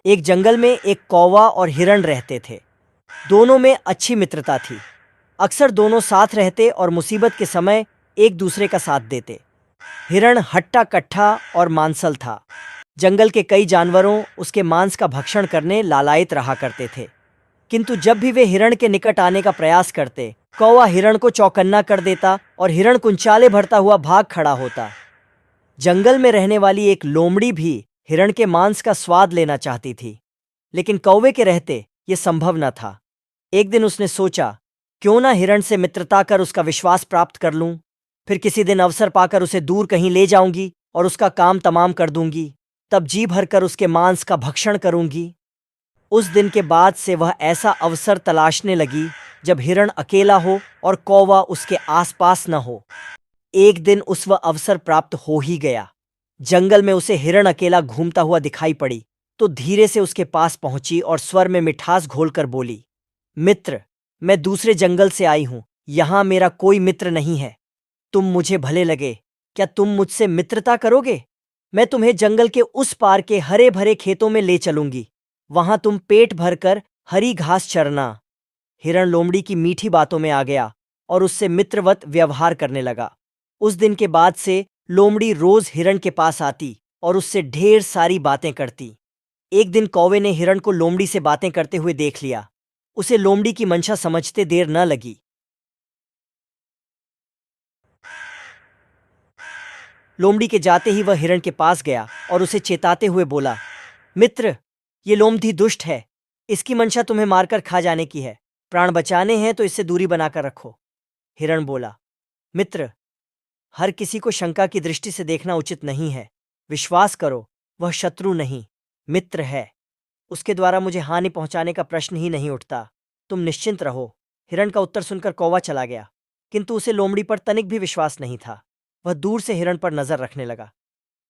एक जंगल में एक कौवा और हिरण रहते थे। दोनों में अच्छी मित्रता थी। अक्सर दोनों साथ रहते और मुसीबत के समय एक दूसरे का साथ देते। हिरण हट्टा कट्ठा और मांसल था। जंगल के कई जानवरों उसके मांस का भक्षण करने लालायित रहा करते थे, किंतु जब भी वे हिरण के निकट आने का प्रयास करते, कौवा हिरण को चौकन्ना कर देता और हिरण कुंचाले भरता हुआ भाग खड़ा होता। जंगल में रहने वाली एक लोमड़ी भी हिरण के मांस का स्वाद लेना चाहती थी, लेकिन कौवे के रहते यह संभव न था। एक दिन उसने सोचा, क्यों ना हिरण से मित्रता कर उसका विश्वास प्राप्त कर लूं, फिर किसी दिन अवसर पाकर उसे दूर कहीं ले जाऊंगी और उसका काम तमाम कर दूंगी, तब जी भरकर उसके मांस का भक्षण करूंगी। उस दिन के बाद से वह ऐसा अवसर तलाशने लगी जब हिरण अकेला हो और कौवा उसके आसपास न हो। एक दिन उस वह अवसर प्राप्त हो ही गया। जंगल में उसे हिरण अकेला घूमता हुआ दिखाई पड़ी तो धीरे से उसके पास पहुंची और स्वर में मिठास घोलकर बोली, मित्र, मैं दूसरे जंगल से आई हूं, यहां मेरा कोई मित्र नहीं है। तुम मुझे भले लगे, क्या तुम मुझसे मित्रता करोगे? मैं तुम्हें जंगल के उस पार के हरे भरे खेतों में ले चलूंगी, वहां तुम पेट भरकर हरी घास चरना। हिरण लोमड़ी की मीठी बातों में आ गया और उससे मित्रवत व्यवहार करने लगा। उस दिन के बाद से लोमड़ी रोज हिरण के पास आती और उससे ढेर सारी बातें करती। एक दिन कौवे ने हिरण को लोमड़ी से बातें करते हुए देख लिया। उसे लोमड़ी की मंशा समझते देर न लगी। लोमड़ी के जाते ही वह हिरण के पास गया और उसे चेताते हुए बोला, मित्र, ये लोमड़ी दुष्ट है, इसकी मंशा तुम्हें मारकर खा जाने की है। प्राण बचाने हैं तो इससे दूरी बनाकर रखो। हिरण बोला, मित्र, हर किसी को शंका की दृष्टि से देखना उचित नहीं है। विश्वास करो, वह शत्रु नहीं, मित्र है। उसके द्वारा मुझे हानि पहुंचाने का प्रश्न ही नहीं उठता। तुम निश्चिंत रहो। हिरण का उत्तर सुनकर कौवा चला गया, किंतु उसे लोमड़ी पर तनिक भी विश्वास नहीं था। वह दूर से हिरण पर नजर रखने लगा।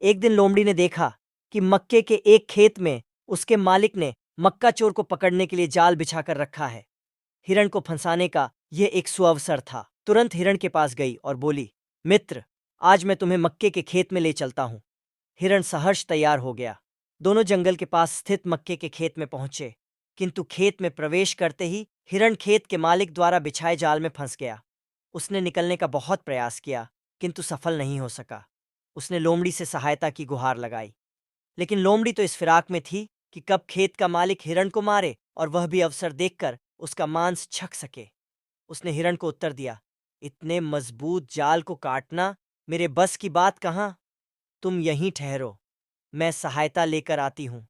एक दिन लोमड़ी ने देखा कि मक्के के एक खेत में उसके मालिक ने मक्का चोर को पकड़ने के लिए जाल बिछाकर रखा है। हिरण को फंसाने का यह एक सुअवसर था। तुरंत हिरण के पास गई और बोली, मित्र, आज मैं तुम्हें मक्के के खेत में ले चलता हूं। हिरण सहर्ष तैयार हो गया। दोनों जंगल के पास स्थित मक्के के खेत में पहुंचे, किंतु खेत में प्रवेश करते ही हिरण खेत के मालिक द्वारा बिछाए जाल में फंस गया। उसने निकलने का बहुत प्रयास किया, किंतु सफल नहीं हो सका। उसने लोमड़ी से सहायता की गुहार लगाई, लेकिन लोमड़ी तो इस फिराक में थी कि कब खेत का मालिक हिरण को मारे और वह भी अवसर देखकर उसका मांस छक सके। उसने हिरण को उत्तर दिया, इतने मजबूत जाल को काटना मेरे बस की बात कहाँ। तुम यहीं ठहरो, मैं सहायता लेकर आती हूं।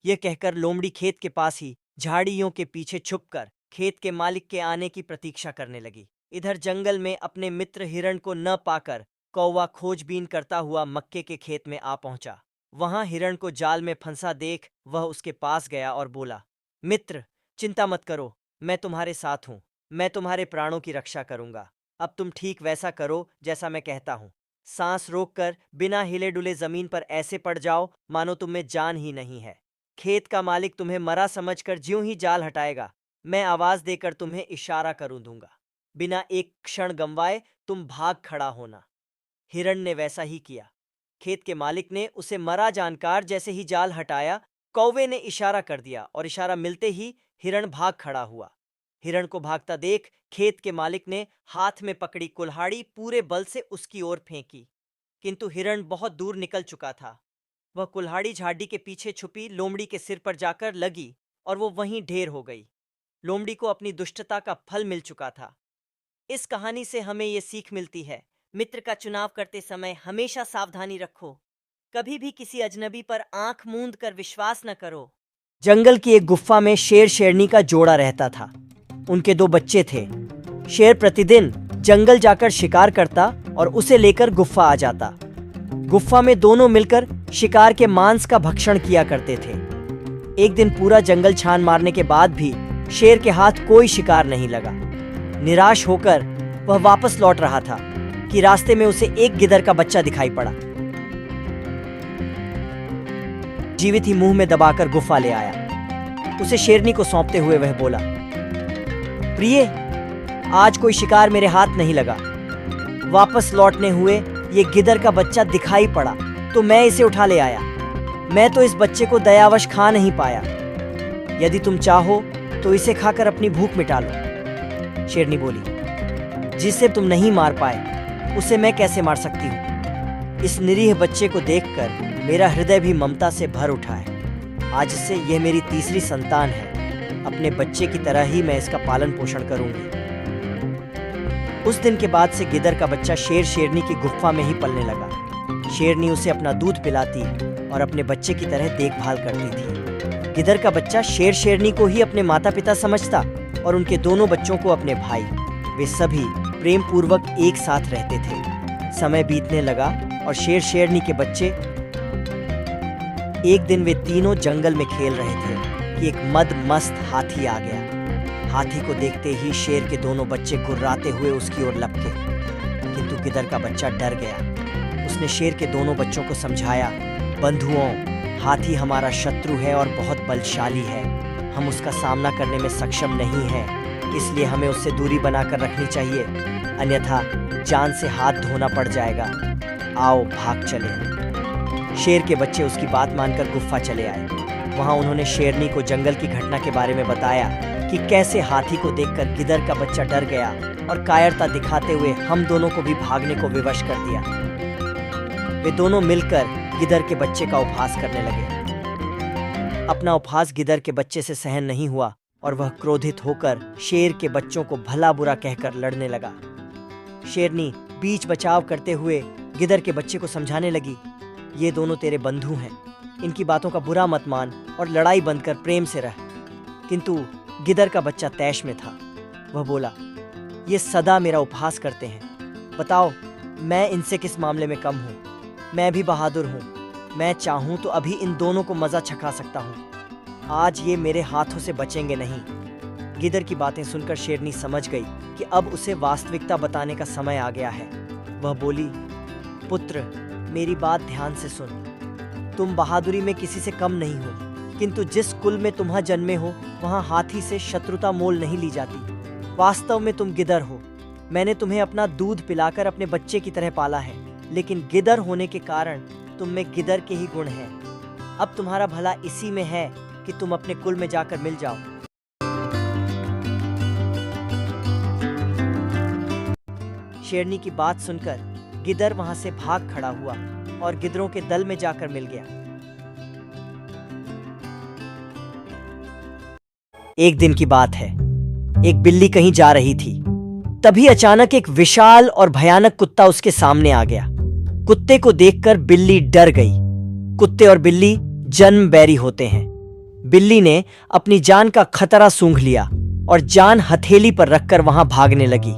यह कहकर लोमड़ी खेत के पास ही झाड़ियों के पीछे छुपकर खेत के मालिक के आने की प्रतीक्षा करने लगी। इधर जंगल में अपने मित्र हिरण को न पाकर कौवा खोजबीन करता हुआ मक्के के खेत में आ पहुंचा। वहां हिरण को जाल में फंसा देख वह उसके पास गया और बोला, मित्र, चिंता मत करो, मैं तुम्हारे साथ हूं। मैं तुम्हारे प्राणों की रक्षा करूंगा। अब तुम ठीक वैसा करो जैसा मैं कहता हूं। सांस रोककर बिना हिले डुले जमीन पर ऐसे पड़ जाओ मानो तुम में जान ही नहीं है। खेत का मालिक तुम्हें मरा समझकर ज्यों ही जाल हटाएगा, मैं आवाज देकर तुम्हें इशारा करूं दूंगा। बिना एक क्षण गंवाए तुम भाग खड़ा होना। हिरण ने वैसा ही किया। खेत के मालिक ने उसे मरा जानकार जैसे ही जाल हटाया, कौवे ने इशारा कर दिया और इशारा मिलते ही हिरण भाग खड़ा हुआ। हिरण को भागता देख खेत के मालिक ने हाथ में पकड़ी कुल्हाड़ी पूरे बल से उसकी ओर फेंकी, किंतु हिरण बहुत दूर निकल चुका था। वह कुल्हाड़ी झाड़ी के पीछे छुपी लोमड़ी के सिर पर जाकर लगी और वो वहीं ढेर हो गई। लोमड़ी को अपनी दुष्टता का फल मिल चुका था। इस कहानी से हमें ये सीख मिलती है, मित्र का चुनाव करते समय हमेशा सावधानी रखो। कभी भी किसी अजनबी पर आंख मूंद कर विश्वास न करो। जंगल की एक गुफा में शेर शेरनी का जोड़ा रहता था। उनके 2 बच्चे थे। शेर प्रतिदिन जंगल जाकर शिकार करता और उसे लेकर गुफा आ जाता। गुफा में दोनों मिलकर शिकार के मांस का भक्षण किया करते थे। एक दिन पूरा जंगल छान मारने के बाद भी शेर के हाथ कोई शिकार नहीं लगा। निराश होकर वह वापस लौट रहा था कि रास्ते में उसे एक गिदर का बच्चा दिखाई पड़ा। जीवित ही मुंह में दबाकर गुफा ले आया। उसे शेरनी को सौंपते हुए वह बोला, प्रिय, आज कोई शिकार मेरे हाथ नहीं लगा। वापस लौटने हुए ये गिदर का बच्चा दिखाई पड़ा तो मैं इसे उठा ले आया। मैं तो इस बच्चे को दयावश खा नहीं पाया। यदि तुम चाहो तो इसे खाकर अपनी भूख मिटा लो। शेरनी बोली, जिसे तुम नहीं मार पाए उसे मैं कैसे मार सकती हूँ। इस निरीह बच्चे को देखकर मेरा हृदय भी ममता से भर उठा है। आज से यह मेरी तीसरी संतान है। अपने बच्चे की तरह ही मैं इसका पालन पोषण करूंगी। उस दिन के बाद से गिदर का बच्चा शेर शेरनी की गुफा में ही पलने लगा। शेरनी उसे अपना दूध पिलाती और अपने बच्चे की तरह देखभाल करती थी। गिदर का बच्चा शेर शेरनी को ही अपने माता पिता समझता और उनके दोनों बच्चों को अपने भाई। वे सभी प्रेम पूर्वक एक साथ रहते थे। समय बीतने लगा और शेर शेरनी के बच्चे, एक दिन वे तीनों जंगल में खेल रहे थे कि एक मद मस्त हाथी आ गया। हाथी को देखते ही शेर के दोनों बच्चे गुर्राते हुए उसकी ओर लपके, किंतु गिदर का बच्चा डर गया। उसने शेर के दोनों बच्चों को समझाया, बंधुओं, हाथी हमारा शत्रु है और बहुत बलशाली है। हम उसका सामना करने में सक्षम नहीं हैं, इसलिए हमें उससे दूरी बनाकर रखनी चाहिए, अन्यथा जान से हाथ धोना पड़ जाएगा। आओ भाग चले। शेर के बच्चे उसकी बात मानकर गुफा चले आए। वहां उन्होंने शेरनी को जंगल की घटना के बारे में बताया कि कैसे हाथी को देखकर गिदर का बच्चा डर गया और कायरता दिखाते हुए हम दोनों को भी भागने को विवश कर दिया। वे दोनों मिलकर गिदर के बच्चे का उपहास करने लगे। अपना उपहास गिदर के बच्चे से सहन नहीं हुआ और वह क्रोधित होकर शेर के बच्चों को भला बुरा कहकर लड़ने लगा। शेरनी बीच बचाव करते हुए गिदर के बच्चे को समझाने लगी, ये दोनों तेरे बंधु हैं, इनकी बातों का बुरा मत मान और लड़ाई बंद कर प्रेम से रह। किंतु गिदर का बच्चा तैश में था। वह बोला, ये सदा मेरा उपहास करते हैं। बताओ, मैं इनसे किस मामले में कम हूँ? मैं भी बहादुर हूँ। मैं चाहूँ तो अभी इन दोनों को मजा चखा सकता हूँ। आज ये मेरे हाथों से बचेंगे नहीं। गिदर की बातें सुनकर शेरनी समझ गई कि अब उसे वास्तविकता बताने का समय आ गया है। वह बोली, पुत्र, मेरी बात ध्यान से सुन। तुम बहादुरी में किसी से कम नहीं हो, किंतु जिस कुल में तुम जन्मे हो वहां हाथी से शत्रुता मोल नहीं ली जाती। वास्तव में तुम गिदर हो। मैंने तुम्हें अपना दूध पिलाकर अपने बच्चे की तरह पाला है, लेकिन गिदर होने के कारण तुम में गिदर के ही गुण हैं। अब तुम्हारा भला इसी में है कि तुम अपने कुल में जाकर मिल जाओ। शेरनी की बात सुनकर गिदर वहां से भाग खड़ा हुआ और गिदरों के दल में जाकर मिल गया। एक दिन की बात है। एक बिल्ली कहीं जा रही थी। तभी अचानक एक विशाल और भयानक कुत्ता उसके सामने आ गया। कुत्ते को देखकर बिल्ली डर गई। कुत्ते और बिल्ली जन्म बैरी होते हैं। बिल्ली ने अपनी जान का खतरा सूंघ लिया और जान हथेली पर रखकर वहां भागने लगी,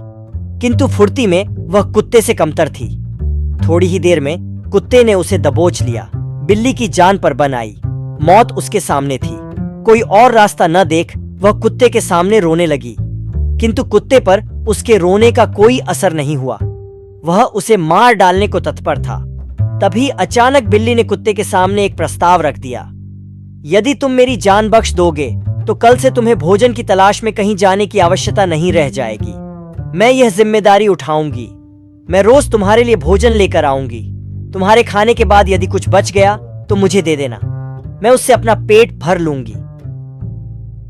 किंतु फुर्ती में वह कुत्ते से कमतर थी। थोड़ी ही देर में कुत्ते ने उसे दबोच लिया। बिल्ली की जान पर बन आई। मौत उसके सामने थी। कोई और रास्ता न देख वह कुत्ते के सामने रोने लगी, किंतु कुत्ते पर उसके रोने का कोई असर नहीं हुआ। वह उसे मार डालने को तत्पर था। तभी अचानक बिल्ली ने कुत्ते के सामने एक प्रस्ताव रख दिया, यदि तुम मेरी जान बख्श दोगे तो कल से तुम्हें भोजन की तलाश में कहीं जाने की आवश्यकता नहीं रह जाएगी। मैं यह जिम्मेदारी उठाऊंगी। मैं रोज तुम्हारे लिए भोजन लेकर आऊंगी। तुम्हारे खाने के बाद यदि कुछ बच गया तो मुझे दे देना, मैं उससे अपना पेट भर लूंगी।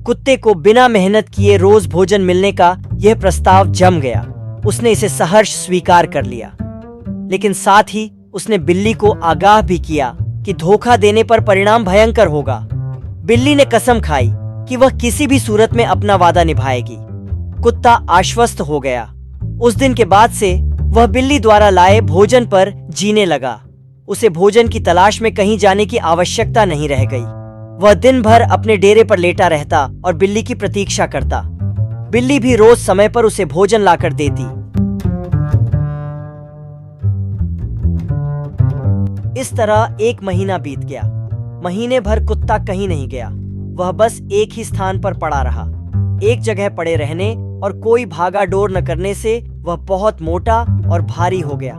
कुत्ते को बिना मेहनत किए रोज भोजन मिलने का यह प्रस्ताव जम गया। उसने इसे सहर्ष स्वीकार कर लिया, लेकिन साथ ही उसने बिल्ली को आगाह भी किया कि धोखा देने पर परिणाम भयंकर होगा। बिल्ली ने कसम खाई कि वह किसी भी सूरत में अपना वादा निभाएगी। कुत्ता आश्वस्त हो गया। उस दिन के बाद से वह बिल्ली द्वारा लाए भोजन पर जीने लगा। उसे भोजन की तलाश में कहीं जाने की आवश्यकता नहीं रह गई। वह दिन भर अपने डेरे पर लेटा रहता और बिल्ली की प्रतीक्षा करता। बिल्ली भी रोज समय पर उसे भोजन लाकर देती। इस तरह एक महीना बीत गया। महीने भर कुत्ता कहीं नहीं गया। वह बस एक ही स्थान पर पड़ा रहा। एक जगह पड़े रहने और कोई भागा डोर न करने से वह बहुत मोटा और भारी हो गया।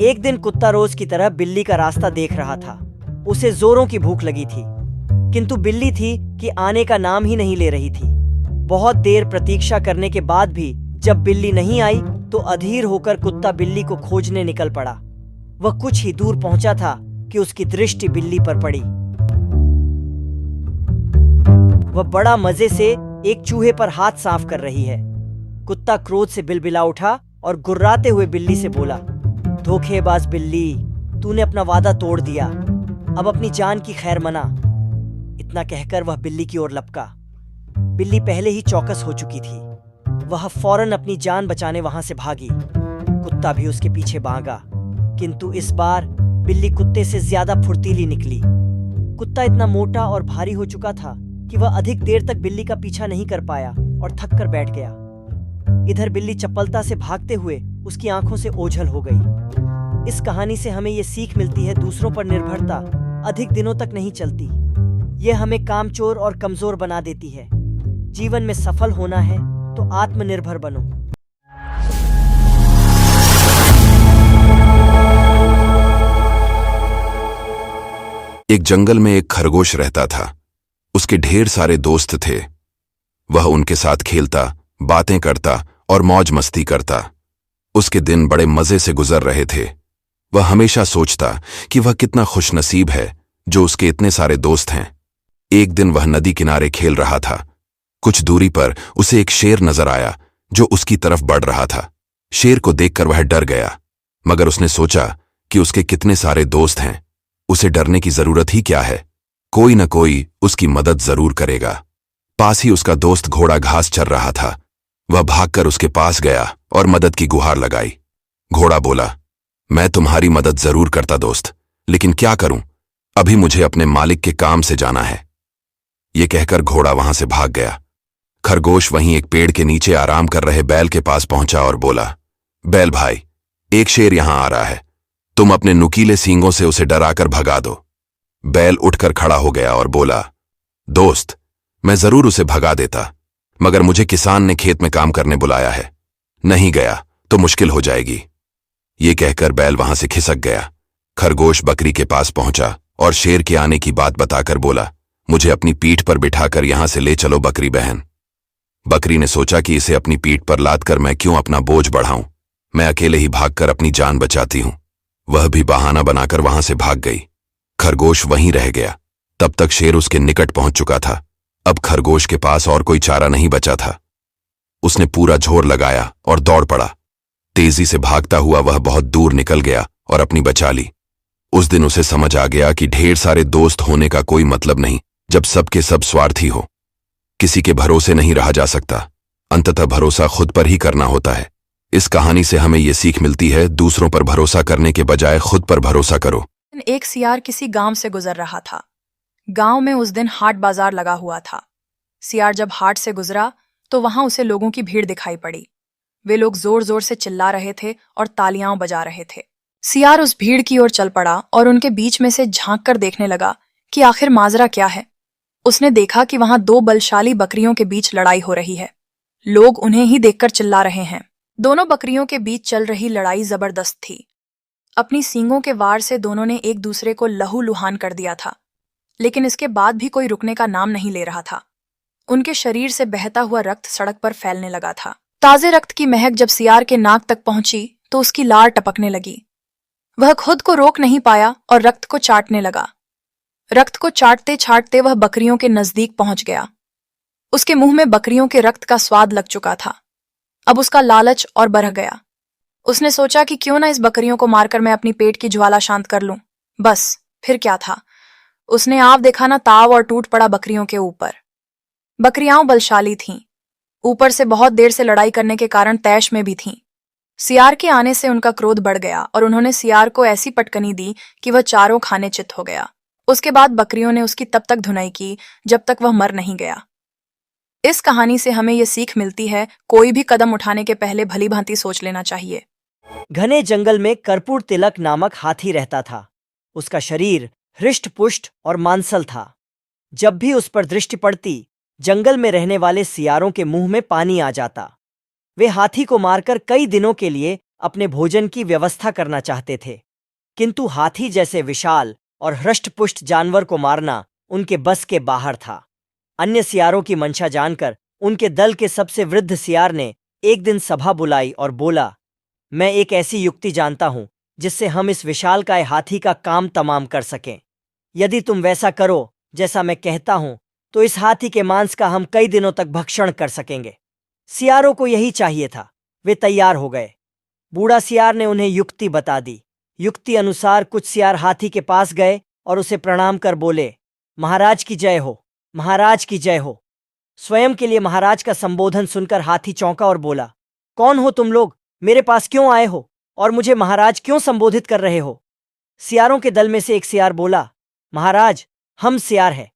एक दिन कुत्ता रोज की तरह बिल्ली का रास्ता देख रहा था। उसे जोरों की भूख लगी थी, किंतु बिल्ली थी कि आने का नाम ही नहीं ले रही थी। बहुत देर प्रतीक्षा करने के बाद भी जब बिल्ली नहीं आई तो अधीर होकर कुत्ता बिल्ली को खोजने निकल पड़ा। वह कुछ ही दूर पहुंचा था कि उसकी दृष्टि बिल्ली पर पड़ी। वह बड़ा मजे से एक चूहे पर हाथ साफ कर रही है। कुत्ता क्रोध से बिलबिला उठा और गुर्राते हुए बिल्ली से बोला, धोखेबाज बिल्ली, तूने अपना वादा तोड़ दिया, अब अपनी जान की खैर मना। इतना कहकर वह बिल्ली की ओर लपका। बिल्ली पहले ही चौकस हो चुकी थी। वह फौरन अपनी जान बचाने वहां से भागी। कुत्ता भी उसके पीछे भागा, किंतु इस बार बिल्ली कुत्ते से ज्यादा फुर्तीली निकली। कुत्ता इतना मोटा और भारी हो चुका था कि वह अधिक देर तक बिल्ली का पीछा नहीं कर पाया और थक कर बैठ गया। इधर बिल्ली चपलता से भागते हुए उसकी आंखों से ओझल हो गई। इस कहानी से हमें ये सीख मिलती है, दूसरों पर निर्भरता अधिक दिनों तक नहीं चलती। यह हमें कामचोर और कमजोर बना देती है। जीवन में सफल होना है तो आत्मनिर्भर बनो। एक जंगल में एक खरगोश रहता था। उसके ढेर सारे दोस्त थे। वह उनके साथ खेलता, बातें करता और मौज मस्ती करता। उसके दिन बड़े मजे से गुजर रहे थे। वह हमेशा सोचता कि वह कितना खुशनसीब है जो उसके इतने सारे दोस्त हैं। एक दिन वह नदी किनारे खेल रहा था। कुछ दूरी पर उसे एक शेर नजर आया जो उसकी तरफ बढ़ रहा था। शेर को देखकर वह डर गया, मगर उसने सोचा कि उसके कितने सारे दोस्त हैं, उसे डरने की जरूरत ही क्या है, कोई न कोई उसकी मदद जरूर करेगा। पास ही उसका दोस्त घोड़ा घास चर रहा था। वह भागकर उसके पास गया और मदद की गुहार लगाई। घोड़ा बोला, मैं तुम्हारी मदद जरूर करता दोस्त, लेकिन क्या करूं, अभी मुझे अपने मालिक के काम से जाना है। ये कहकर घोड़ा वहां से भाग गया। खरगोश वहीं एक पेड़ के नीचे आराम कर रहे बैल के पास पहुंचा और बोला, बैल भाई, एक शेर यहां आ रहा है, तुम अपने नुकीले सींगों से उसे डराकर भगा दो। बैल उठकर खड़ा हो गया और बोला, दोस्त, मैं जरूर उसे भगा देता, मगर मुझे किसान ने खेत में काम करने बुलाया है, नहीं गया तो मुश्किल हो जाएगी। ये कहकर बैल वहां से खिसक गया। खरगोश बकरी के पास पहुंचा और शेर के आने की बात बताकर बोला, मुझे अपनी पीठ पर बिठाकर यहां से ले चलो बकरी बहन। बकरी ने सोचा कि इसे अपनी पीठ पर लाद कर मैं क्यों अपना बोझ बढ़ाऊं, मैं अकेले ही भागकर अपनी जान बचाती हूं। वह भी बहाना बनाकर वहां से भाग गई। खरगोश वहीं रह गया। तब तक शेर उसके निकट पहुंच चुका था। अब खरगोश के पास और कोई चारा नहीं बचा था। उसने पूरा जोर लगाया और दौड़ पड़ा। तेजी से भागता हुआ वह बहुत दूर निकल गया और अपनी बचा ली। उस दिन उसे समझ आ गया कि ढेर सारे दोस्त होने का कोई मतलब नहीं जब सबके सब स्वार्थी हो। किसी के भरोसे नहीं रहा जा सकता, अंततः भरोसा खुद पर ही करना होता है। इस कहानी से हमें यह सीख मिलती है, दूसरों पर भरोसा करने के बजाय खुद पर भरोसा करो। एक सियार किसी गांव से गुजर रहा था। गांव में उस दिन हाट बाजार लगा हुआ था। सियार जब हाट से गुजरा तो वहां उसे लोगों की भीड़ दिखाई पड़ी। वे लोग जोर जोर से चिल्ला रहे थे और तालियां बजा रहे थे। सियार उस भीड़ की ओर चल पड़ा और उनके बीच में से झांक कर देखने लगा कि आखिर माजरा क्या है। उसने देखा कि वहां दो बलशाली बकरियों के बीच लड़ाई हो रही है। लोग उन्हें ही देखकर चिल्ला रहे हैं। दोनों बकरियों के बीच चल रही लड़ाई जबरदस्त थी। अपनी सींगों के वार से दोनों ने एक दूसरे को लहूलुहान कर दिया था, लेकिन इसके बाद भी कोई रुकने का नाम नहीं ले रहा था। उनके शरीर से बहता हुआ रक्त सड़क पर फैलने लगा था। ताजे रक्त की महक जब सियार के नाक तक पहुंची तो उसकी लार टपकने लगी। वह खुद को रोक नहीं पाया और रक्त को चाटने लगा। रक्त को चाटते चाटते वह बकरियों के नजदीक पहुंच गया। उसके मुंह में बकरियों के रक्त का स्वाद लग चुका था। अब उसका लालच और बढ़ गया। उसने सोचा कि क्यों ना इस बकरियों को मारकर मैं अपनी पेट की ज्वाला शांत कर लूं। बस, फिर क्या था। उसने आव देखा ना ताव और टूट पड़ा बकरियों के ऊपर। बकरियां बलशाली थीं, ऊपर से बहुत देर से लड़ाई करने के कारण तैश में भी थीं। सियार के आने से उनका क्रोध बढ़ गया और उन्होंने सियार को ऐसी पटकनी दी कि वह चारों खाने चित हो गया। उसके बाद बकरियों ने उसकी तब तक धुनाई की जब तक वह मर नहीं गया। इस कहानी से हमें यह सीख मिलती है, कोई भी कदम उठाने के पहले भली भांति सोच लेना चाहिए। घने जंगल में कर्पूर तिलक नामक हाथी रहता था। उसका शरीर हृष्ट पुष्ट और मांसल था। जब भी उस पर दृष्टि पड़ती, जंगल में रहने वाले सियारों के मुंह में पानी आ जाता। वे हाथी को मारकर कई दिनों के लिए अपने भोजन की व्यवस्था करना चाहते थे, किंतु हाथी जैसे विशाल और हृष्ट-पुष्ट जानवर को मारना उनके बस के बाहर था। अन्य सियारों की मंशा जानकर उनके दल के सबसे वृद्ध सियार ने एक दिन सभा बुलाई और बोला, मैं एक ऐसी युक्ति जानता हूं जिससे हम इस विशालकाय हाथी का काम तमाम कर सकें। यदि तुम वैसा करो जैसा मैं कहता हूं तो इस हाथी के मांस का हम कई दिनों तक भक्षण कर सकेंगे। सियारों को यही चाहिए था। वे तैयार हो गए। बूढ़ा सियार ने उन्हें युक्ति बता दी। युक्ति अनुसार कुछ सियार हाथी के पास गए और उसे प्रणाम कर बोले, महाराज की जय हो, महाराज की जय हो। स्वयं के लिए महाराज का संबोधन सुनकर हाथी चौंका और बोला, कौन हो तुम लोग, मेरे पास क्यों आए हो और मुझे महाराज क्यों संबोधित कर रहे हो? सियारों के दल में से एक सियार बोला, महाराज, हम सियार हैं,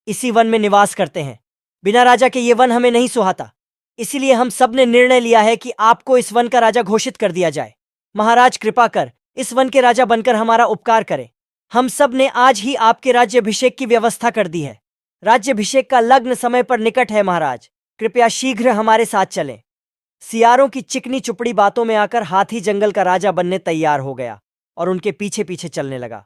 इसी वन में निवास करते हैं। बिना राजा के ये वन हमें नहीं सुहाता, इसीलिए हम सब ने निर्णय लिया है कि आपको इस वन का राजा घोषित कर दिया जाए। महाराज कृपा कर इस वन के राजा बनकर हमारा उपकार करें। हम सब ने आज ही आपके राज्याभिषेक की व्यवस्था कर दी है। राज्याभिषेक का लग्न समय पर निकट है महाराज, कृपया शीघ्र हमारे साथ चलें। सियारों की चिकनी चुपड़ी बातों में आकर हाथी जंगल का राजा बनने तैयार हो गया और उनके पीछे पीछे चलने लगा।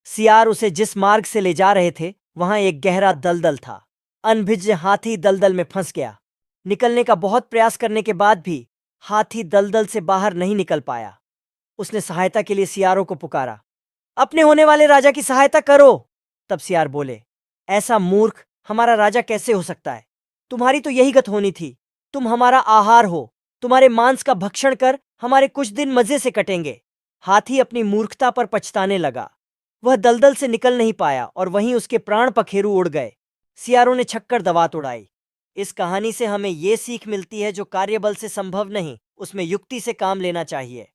सियार उसे जिस मार्ग से ले जा रहे थे वहां एक गहरा दलदल था। अनभिज्ञ हाथी दलदल में फंस गया। निकलने का बहुत प्रयास करने के बाद भी हाथी दलदल से बाहर नहीं निकल पाया। उसने सहायता के लिए सियारों को पुकारा, अपने होने वाले राजा की सहायता करो। तब सियार बोले, ऐसा मूर्ख हमारा राजा कैसे हो सकता है? तुम्हारी तो यही गत होनी थी। तुम हमारा आहार हो, तुम्हारे मांस का भक्षण कर हमारे कुछ दिन मजे से कटेंगे। हाथी अपनी मूर्खता पर पछताने लगा। वह दलदल से निकल नहीं पाया और वहीं उसके प्राण पखेरु उड़ गए। सियारों ने छक्कर दवात उड़ाई। इस कहानी से हमें ये सीख मिलती है, जो कार्यबल से संभव नहीं, उसमें युक्ति से काम लेना चाहिए।